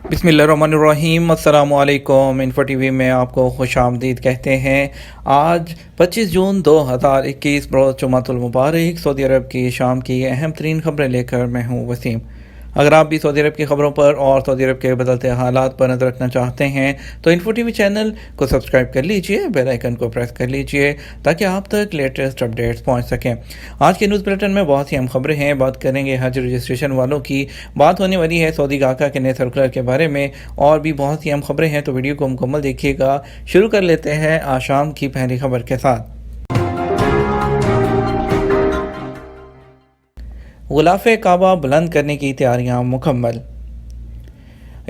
बिस्मिल्लाहिर्रहमानिर्रहीम। अस्सलाम वालेकुम। इन्फो टीवी में आपको खुश आमदीद कहते हैं। आज 25 जून 2021 बरोज़ जुमातुल मुबारक। सऊदी अरब की शाम की अहम तरीन खबरें लेकर मैं हूँ वसीम। अगर आप भी सऊदी अरब की खबरों पर और सऊदी अरब के बदलते हालात पर नज़र रखना चाहते हैं तो इन्फो टीवी चैनल को सब्सक्राइब कर लीजिए, बेल आइकन को प्रेस कर लीजिए ताकि आप तक लेटेस्ट अपडेट्स पहुंच सकें। आज के न्यूज़ बुलेटिन में बहुत सी अहम खबरें हैं। बात करेंगे हज रजिस्ट्रेशन वालों की, बात होने वाली है सऊदी गाका के नए सर्कुलर के बारे में, और भी बहुत सी अहम खबरें हैं, तो वीडियो को मुकम्मल देखिएगा। शुरू कर लेते हैं आज शाम की पहली खबर के साथ। गुलाफ़े काबा बुलंद करने की तैयारियां मुकम्मल।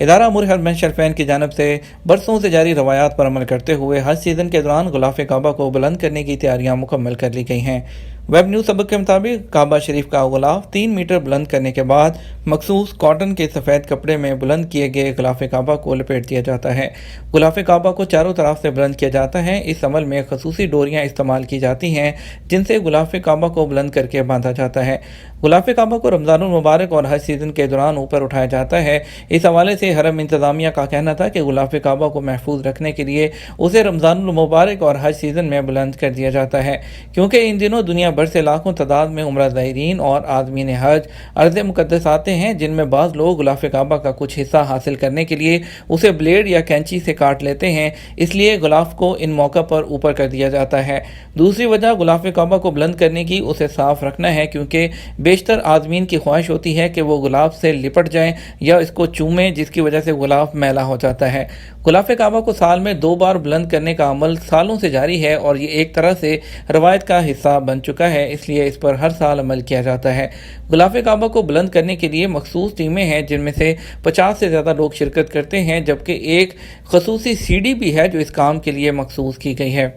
इदारा अमूर हरम शरफैन की जानब से बरसों से जारी रवायात पर अमल करते हुए हज सीज़न के दौरान गुलाफ़े काबा को बुलंद करने की तैयारियां मुकम्मल कर ली गई हैं। वेब न्यूज़ सबक के मुताबिक काबा शरीफ का गुलाफ 3 मीटर बुलंद करने के बाद मखसूस कॉटन के सफ़ेद कपड़े में बुलंद किए गए गुलाफ़े काबा को लपेट दिया जाता है। गुलाफ़े काबा को चारों तरफ से बुलंद किया जाता है। इस अमल में खसूसी डोरियाँ इस्तेमाल की जाती हैं जिनसे गुलाफ़े काबा को बुलंद करके बांधा जाता है। गुलाफ़े काबा को रमज़ानुल मुबारक और हज सीज़न के दौरान ऊपर उठाया जाता है। इस हवाले से हरम इंतज़ामिया का कहना था कि गुलाफ़े काबा को महफूज रखने के लिए उसे रमज़ानुल मुबारक और हज सीज़न में बुलंद कर दिया जाता है, क्योंकि इन दिनों दुनिया भर से लाखों तादाद में उम्रा ज़ायरीन और आदमीन हज अर्ज़ मुक़द्दस आते हैं, जिनमें बाज़ लोग गुलाफ़े काबा का कुछ हिस्सा हासिल करने के लिए उसे ब्लेड या कैंची से काट लेते हैं। इसलिए गुलाफ को इन मौका पर ऊपर कर दिया जाता है। दूसरी वजह गुलाफ़े काबा को बुलंद करने की उसे साफ रखना है, क्योंकि बेशतर आदमीन की ख्वाहिश होती है कि वो गुलाब से लिपट जाएं या इसको चूमें, जिसकी वजह से गुलाब मैला हो जाता है। गुलाफ़े काबा को साल में 2 बार बुलंद करने का अमल सालों से जारी है और ये एक तरह से रवायत का हिस्सा बन चुका है, इसलिए इस पर हर साल अमल किया जाता है। गुलाफ़े काबा को बुलंद करने के लिए मखसूस टीमें हैं जिनमें से 50 से ज़्यादा लोग शिरकत करते हैं, जबकि एक खसूसी सीढ़ी भी है जो इस काम के लिए मखसूस की गई है।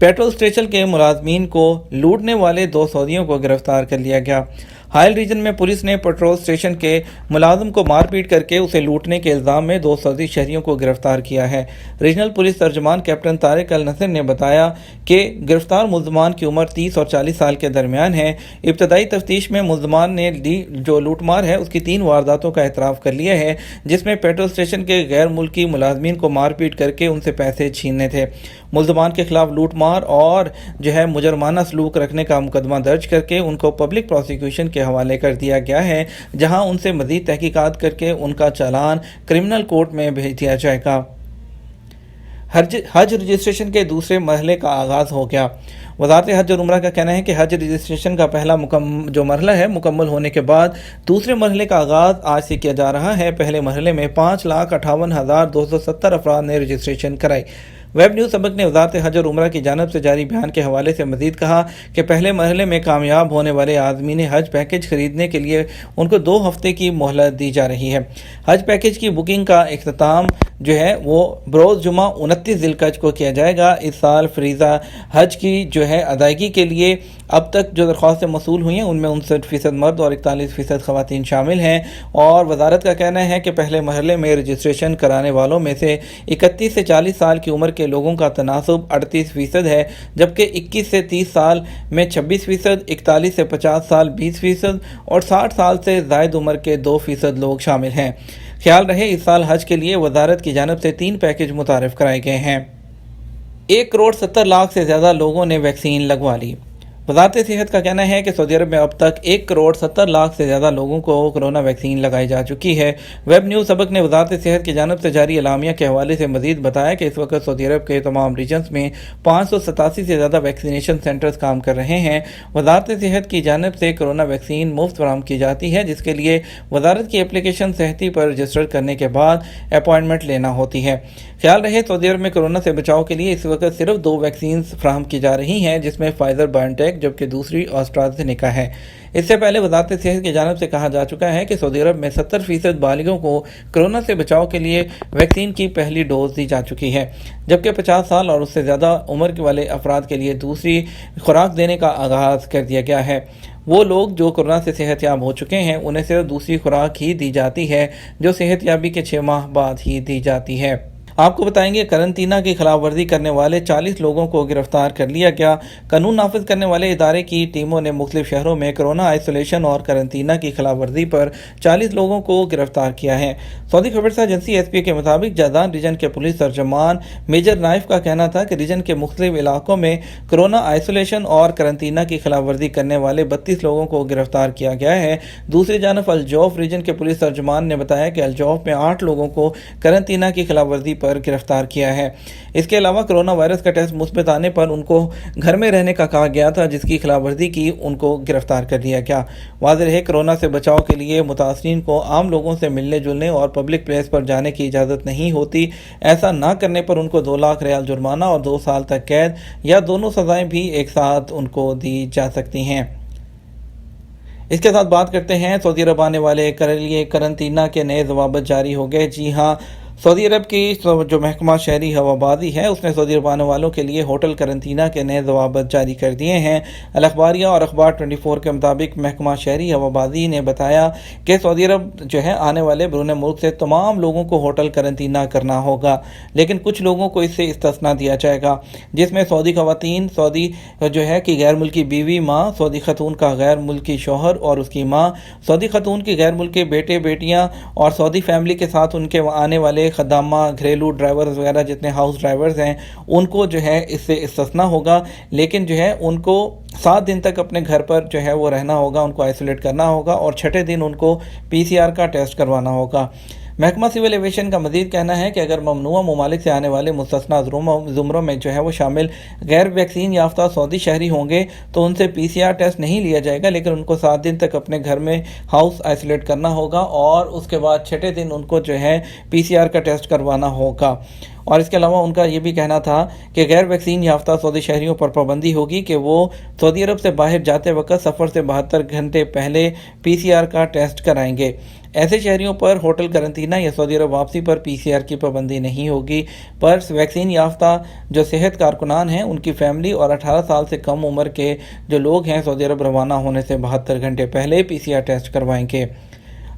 पेट्रोल स्टेशन के मुलाजमीन को लूटने वाले 2 सऊदियों को गिरफ्तार कर लिया गया। हाइल रीजन में पुलिस ने पेट्रोल स्टेशन के मुलाजिम को मारपीट करके उसे लूटने के इल्ज़ाम में 2 सऊदी शहरियों को गिरफ्तार किया है। रीजनल पुलिस तर्जमान कैप्टन तारिक अल नसर ने बताया कि गिरफ्तार मुल्ज़मान की उम्र 30 और 40 साल के दरमियान है। इब्तदाई तफ्तीश में मुल्ज़मान ने जो लूटमार है उसकी 3 वारदातों का एतराफ़ कर लिया है, जिसमें पेट्रोल स्टेशन के गैर मुल्की मुलाजमीन को मारपीट करके उनसे पैसे छीनने थे। मुल्ज़मान के खिलाफ लूटमार और मुजरमाना सलूक रखने का मुकदमा दर्ज करके उनको पब्लिक प्रोसिक्यूशन के हवाले कर दिया गया है, जहां उनसे मज़ीद तहकीकात करके उनका चालान क्रिमिनल कोर्ट में भेज दिया जाएगा। हज रजिस्ट्रेशन के दूसरे मरहले का आगाज़ हो गया। वज़ारत हज और उम्रा का कहना है कि हज रजिस्ट्रेशन का पहला जो मरहला है मुकम्मल होने के बाद दूसरे मरहले का आगाज़ आज से किया जा रहा है। पहले मरहले में 5,58,270 अफराद ने रजिस्ट्रेशन कराई। वेब न्यूज़ सबक ने वज़ारत हज और उम्रा की जानब से जारी बयान के हवाले से मज़ीद कहा कि पहले मरहले में कामयाब होने वाले आदमीन हज पैकेज ख़रीदने के लिए उनको 2 हफ्ते की मोहलत दी जा रही है। हज पैकेज की बुकिंग का इख्तिताम वो बरोज़ जुमा 29 ज़िलकज को किया जाएगा। इस साल फरीज़ा हज की अदायगी के लिए अब तक जो दरख्वास्तें मसूल हुई हैं उनमें 59% मर्द और 41% ख़वातीन शामिल हैं। और वजारत का कहना है कि पहले मरहले में रजिस्ट्रेशन कराने वालों में से 31 से 40 साल की उम्र के लोगों का तनासुब 38% है, जबकि 21 से 30 साल में 26%, 41 से 50 साल 20% और 60 साल से ज़ायद उम्र के 2% लोग शामिल हैं। ख्याल रहे इस साल हज के लिए वजारत की जानब से 3 पैकेज मुतारिफ कराए गए हैं। 1,70,00,000 से ज़्यादा लोगों ने वैक्सीन लगवा ली। वज़ारत सेहत का कहना है कि सऊदी अरब में अब तक 1,70,00,000 से ज़्यादा लोगों को कोरोना वैक्सीन लगाई जा चुकी है। वेब न्यूज़ सबक ने वज़ारत सेहत की जानब से जारी एलामिया के हवाले से मज़ीद बताया कि इस वक्त सऊदी अरब के तमाम रीजन्स में 587 से ज़्यादा वैक्सीनेशन सेंटर्स काम कर रहे हैं। वज़ारत सेहत की जानब से कोरोना वैक्सीन मुफ्त फराहम की जाती है, जिसके लिए वज़ारत की एप्लीकेशन सेहती पर रजिस्टर करने के बाद अपॉइंटमेंट लेना होती है। ख्याल रहे सऊदी अरब में कोरोना से बचाव के लिए इस वक्त सिर्फ 2 वैक्सीन फराहम की जा रही हैं, जिसमें फाइजर बायोटेक जबकि दूसरी एस्ट्राज़ेनेका है। इससे पहले वज़ारत सेहत की जानब से कहा जा चुका है कि सऊदी अरब में 70% बालिगों को कोरोना से बचाव के लिए वैक्सीन की पहली डोज दी जा चुकी है, जबकि 50 साल और उससे ज़्यादा उम्र वाले अफराद के लिए दूसरी खुराक देने का आगाज़ कर दिया गया है। वो लोग जो कोरोना से सेहतयाब हो चुके हैं उन्हें सिर्फ दूसरी खुराक ही दी जाती है, जो सेहतयाबी के 6 माह बाद ही दी जाती है। आपको बताएंगे करंतना की खिलाफ वर्जी करने वाले 40 लोगों को गिरफ्तार कर लिया गया। कानून नाफिज करने वाले इदारे की टीमों ने मुख्तलिफ शहरों में कोरोना आइसोलेशन और करंतना की खिलाफ वर्जी पर 40 लोगों को गिरफ्तार किया है। सऊदी खबरसा एजेंसी एसपी के मुताबिक जदान रीजन के पुलिस तर्जमान मेजर नाइफ का कहना था कि रीजन के मुख्तलिफ इलाकों में कोरोना आइसोलेशन और करंतना की खिलाफ वर्जी करने वाले 32 लोगों को गिरफ्तार किया गया है। दूसरी जानब अल्जौफ रीजन के पुलिस तर्जमान ने बताया कि अल्जौफ में 8 लोगों को करंतना की खिलाफ वर्जी पर गिरफ्तार किया है। इसके अलावा कोरोना वायरस का टेस्ट मुस्बत आने पर उनको घर में रहने का कहा गया था, जिसकी खिलाफ वर्जी की उनको गिरफ्तार कर लिया गया। वाज़ेह है कोरोना से बचाव के लिए मुतासरीन को आम लोगों से मिलने जुलने और पब्लिक प्लेस पर जाने की इजाज़त नहीं होती। ऐसा ना करने पर उनको 2 लाख रियाल जुर्माना और 2 साल तक कैद या दोनों सजाएं भी एक साथ उनको दी जा सकती हैं। इसके साथ बात करते हैं सऊदी अरब आने वाले के लिए करंतना के नए ज़वाबित जारी हो गए। जी हाँ, सऊदी अरब की जो महकमा शहरी हवाबाजी है उसने सऊदी अरब आने वालों के लिए होटल करंतना के नए ज़वाबित जारी कर दिए हैं। अल अखबारिया और अखबार 24 के मुताबिक महकमा शहरी हवाबाजी ने बताया कि सऊदी अरब जो है आने वाले बैरून मुल्क से तमाम लोगों को होटल करंतना करना होगा, लेकिन कुछ लोगों को इससे इस्तिस्ना दिया जाएगा, जिसमें सऊदी खवातीन, सऊदी जो है कि गैर मुल्की बीवी माँ, सऊदी खतून का गैर मुल्की शौहर और उसकी माँ, सऊदी खतून की गैर मुल्की बेटे बेटियाँ और सऊदी फैमिली के साथ उनके आने वाले खदामा, घरेलू ड्राइवर्स वगैरह जितने हाउस ड्राइवर्स हैं उनको जो है इससे इस्तिस्ना होगा, लेकिन जो है उनको 7 दिन तक अपने घर पर जो है वो रहना होगा, उनको आइसोलेट करना होगा और छठे दिन उनको PCR का टेस्ट करवाना होगा। महकमा सिविल एविएशन का मजीद कहना है कि अगर ममनुआ ममालिक से आने वाले मुस्तस्ना ज़ुमरों में जो है वो शामिल गैर वैक्सीन याफ्ता सऊदी शहरी होंगे तो उनसे PCR टेस्ट नहीं लिया जाएगा, लेकिन उनको 7 दिन तक अपने घर में हाउस आइसोलेट करना होगा और उसके बाद छठे दिन उनको जो है PCR का टेस्ट करवाना होगा। और इसके अलावा उनका ये भी कहना था कि गैर वैक्सीन याफ्ता सऊदी शहरियों पर पाबंदी होगी कि वो सऊदी अरब से बाहर जाते वक्त सफ़र से 72 घंटे पहले PCR का टेस्ट कराएंगे। ऐसे शहरियों पर होटल करंतना या सऊदी अरब वापसी पर PCR की पाबंदी नहीं होगी, पर वैक्सीन याफ्ता जो सेहत कारकुनान हैं उनकी फैमिली और 18 साल से कम उम्र के जो लोग हैं सऊदी अरब रवाना होने से 72 घंटे पहले PCR टेस्ट करवाएंगे।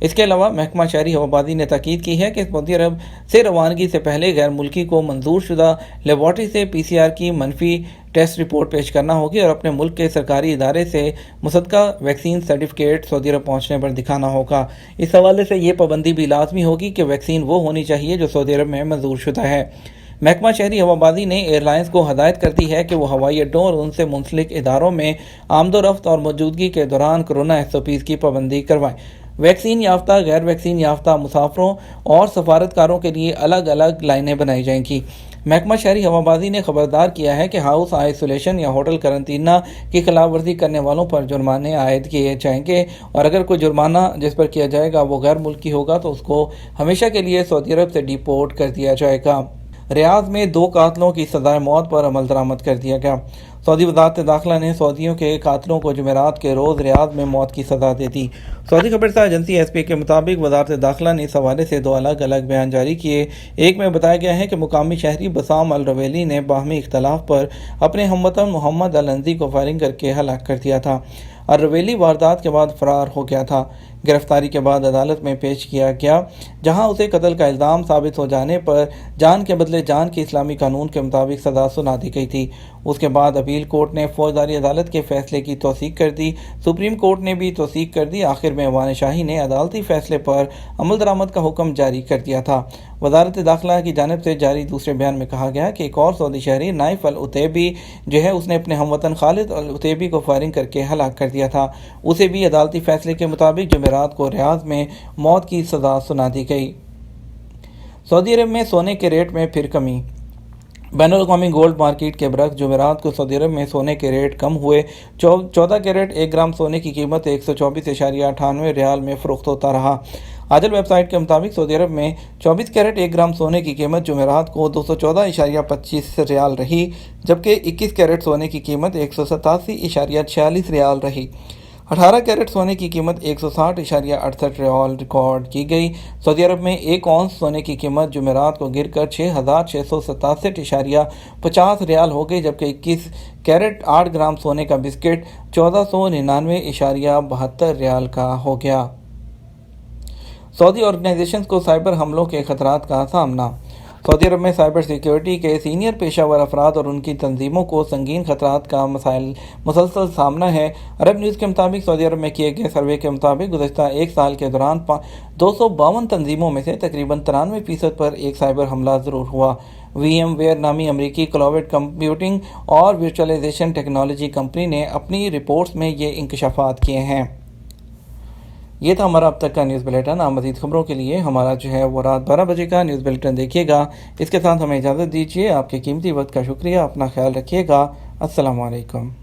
इसके अलावा महकमा शहरी हवाबाजी ने ताकीद की है कि सऊदी अरब से रवानगी से पहले गैर मुल्की को मंजूर शुदा लेबॉर्ट्री से PCR की मनफी टेस्ट रिपोर्ट पेश करना होगी और अपने मुल्क के सरकारी इदारे से मुसद्दका वैक्सीन सर्टिफिकेट सऊदी अरब पहुँचने पर दिखाना होगा। इस हवाले से ये पाबंदी भी लाजमी होगी कि वैक्सीन वो होनी चाहिए जो सऊदी अरब में मंजूर शुदा है। महकमा शहरी हवाबाजी ने एयरलाइंस को हदायत कर दी है कि वो हवाई अड्डों और उनसे मुंसलिक इदारों में आमदोरफ्त और मौजूदगी के दौरान कोरोना SOPs की पाबंदी करवाएं। वैक्सीन याफ्ता, गैर वैक्सीन याफ्ता मुसाफरों और सफारतकारों के लिए अलग अलग लाइनें बनाई जाएंगी। महकमा शहरी हवाबाजी ने खबरदार किया है कि हाउस आइसोलेशन या होटल करंतना की खिलाफ वर्जी करने वालों पर जुर्माने आयद किए जाएंगे और अगर कोई जुर्माना जिस पर किया जाएगा वो गैर मुल्की होगा तो उसको हमेशा के लिए सऊदी अरब से डिपोर्ट कर दिया जाएगा। रियाद में 2 कातलों की सजाए मौत पर अमल दरामद कर दिया गया। सऊदी वज़ारत दाखिला ने सऊदियों के कातलों को जुमेरात के रोज़ रियाद में मौत की सज़ा दे दी। सऊदी खबरसा एजेंसी SP के मुताबिक वज़ारत दाखिला ने इस हवाले से 2 अलग अलग बयान जारी किए। एक में बताया गया है कि मुकामी शहरी बसाम अल रवेली ने बाहमी इख्तलाफ पर अपने हमवतन मोहम्मद अल अंजी को फायरिंग करके हलाक कर दिया था। अल रवेली वारदात के बाद फरार हो गया था। गिरफ्तारी के बाद अदालत में पेश किया गया, जहां उसे कत्ल का इल्ज़ाम साबित हो जाने पर जान के बदले जान की इस्लामी कानून के मुताबिक सज़ा सुना दी गई थी। उसके बाद अपील कोर्ट ने फौजदारी अदालत के फैसले की तौसीक कर दी। सुप्रीम कोर्ट ने भी तौसीक कर दी। आखिर में अवान शाही ने अदालती फैसले पर अमल दरामद का हुक्म जारी कर दिया था। वज़ारत दाखिला की जानिब से जारी दूसरे बयान में कहा गया कि एक और सऊदी शहरी नाइफ अल उतैबी जो है उसने अपने हमवतन खालिद अल उतैबी को फायरिंग करके हलाक कर दिया था। उसे भी अदालती फैसले के मुताबिक जुमेरात को रियाद में मौत की सज़ा सुना दी गई। सऊदी अरब में सोने के रेट में फिर कमी। बैनुल-अक़वामी गोल्ड मार्केट के बरक्स जुमेरात को सऊदी अरब में सोने के रेट कम हुए। 14 कैरेट 1 ग्राम सोने की कीमत 124.98 रियाल में फ़रोख्त होता रहा। आजल वेबसाइट के मुताबिक सऊदी अरब में 24 कैरेट 1 ग्राम सोने की कीमत जुमेरात को 214.25 रियाल रही, जबकि 21 कैरेट सोने की कीमत 187.46 रियाल रही। 18 कैरेट सोने की कीमत 160.68 रियाल रिकॉर्ड की गई। सऊदी अरब में 1 औंस सोने की कीमत जुमेरात को गिरकर 6,667.50 रियाल हो गई, जबकि 21 कैरेट 8 ग्राम सोने का बिस्किट 1499.72 रियाल का हो गया। सऊदी ऑर्गेनाइजेशंस को साइबर हमलों के खतरात का सामना। सऊदी अरब में साइबर सिक्योरिटी के सीनियर पेशावर अफराद और उनकी तंजीमों को संगीन खतरात का मुसलसल सामना है। अरब न्यूज़ के मुताबिक सऊदी अरब में किए गए सर्वे के मुताबिक गुज़श्ता एक साल के दौरान 252 तंजीमों में से तकरीबन 93% पर एक साइबर हमला ज़रूर हुआ। VMware नामी अमरीकी क्लाउड कंप्यूटिंग और वर्चुअलाइजेशन टेक्नोलॉजी कंपनी ने अपनी रिपोर्ट्स में ये इंकशाफात किए हैं। ये था हमारा अब तक का न्यूज़ बुलेटिन। आप मज़ीद खबरों के लिए हमारा जो है वो रात 12 बजे का न्यूज़ बुलेटिन देखिएगा। इसके साथ हमें इजाज़त दीजिए। आपके कीमती वक्त का शुक्रिया। अपना ख्याल रखिएगा। अस्सलाम वालेकुम।